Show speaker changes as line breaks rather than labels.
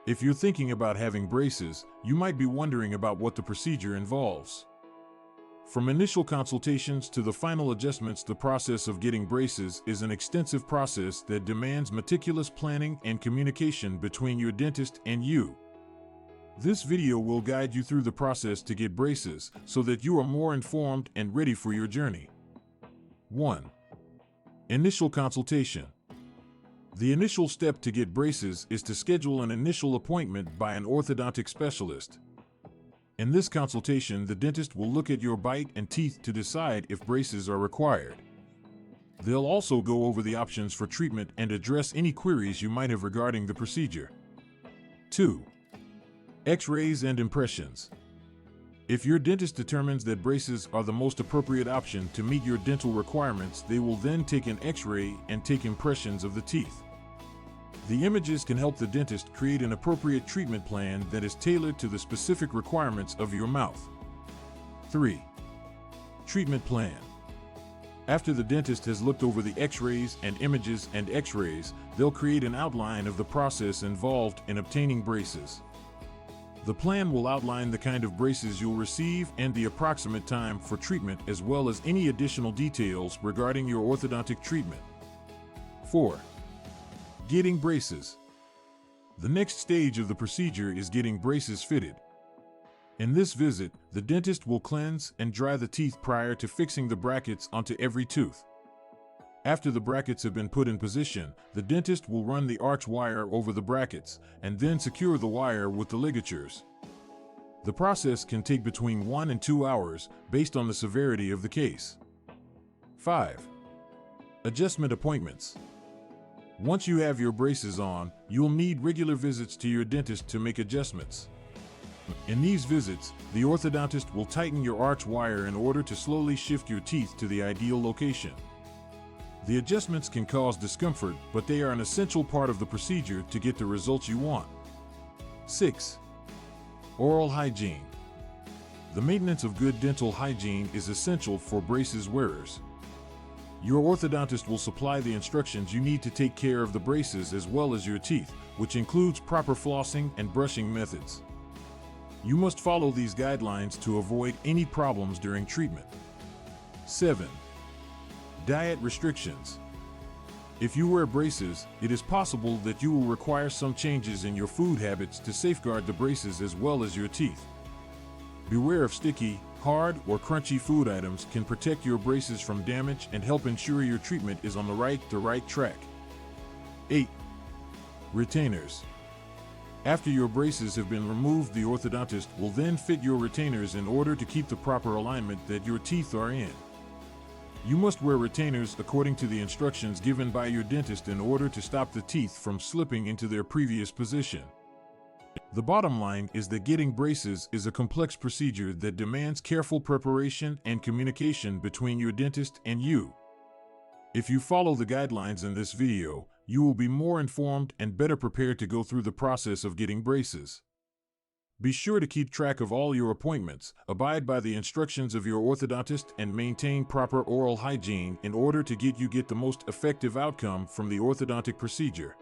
If you're thinking about having braces, you might be wondering about what the procedure involves. From initial consultations to the final adjustments, the process of getting braces is an extensive process that demands meticulous planning and communication between your dentist and you. This video will guide you through the process to get braces so that you are more informed and ready for your journey. 1. Initial consultation. The initial step to get braces is to schedule an initial appointment by an orthodontic specialist. In this consultation, the dentist will look at your bite and teeth to decide if braces are required. They'll also go over the options for treatment and address any queries you might have regarding the procedure. 2. X-rays and impressions. If your dentist determines that braces are the most appropriate option to meet your dental requirements, they will then take an X-ray and take impressions of the teeth. The images can help the dentist create an appropriate treatment plan that is tailored to the specific requirements of your mouth. 3. Treatment plan. After the dentist has looked over the X-rays and images and X-rays, they'll create an outline of the process involved in obtaining braces. The plan will outline the kind of braces you'll receive and the approximate time for treatment, as well as any additional details regarding your orthodontic treatment. 4. Getting braces. The next stage of the procedure is getting braces fitted. In this visit, the dentist will cleanse and dry the teeth prior to fixing the brackets onto every tooth. After the brackets have been put in position, the dentist will run the arch wire over the brackets and then secure the wire with the ligatures. The process can take between 1 and 2 hours based on the severity of the case. 5. Adjustment appointments. Once you have your braces on, you'll need regular visits to your dentist to make adjustments. In these visits, the orthodontist will tighten your arch wire in order to slowly shift your teeth to the ideal location. The adjustments can cause discomfort, but they are an essential part of the procedure to get the results you want. 6. Oral hygiene. The maintenance of good dental hygiene is essential for braces wearers. Your orthodontist will supply the instructions you need to take care of the braces as well as your teeth, which includes proper flossing and brushing methods. You must follow these guidelines to avoid any problems during treatment. 7. Diet restrictions. If you wear braces, it is possible that you will require some changes in your food habits to safeguard the braces as well as your teeth. Beware of sticky, hard, or crunchy food items can protect your braces from damage and help ensure your treatment is on the right track. 8. Retainers. After your braces have been removed, the orthodontist will then fit your retainers in order to keep the proper alignment that your teeth are in. You must wear retainers according to the instructions given by your dentist in order to stop the teeth from slipping into their previous position. The bottom line is that getting braces is a complex procedure that demands careful preparation and communication between your dentist and you. If you follow the guidelines in this video, you will be more informed and better prepared to go through the process of getting braces. Be sure to keep track of all your appointments, abide by the instructions of your orthodontist, and maintain proper oral hygiene in order to get the most effective outcome from the orthodontic procedure.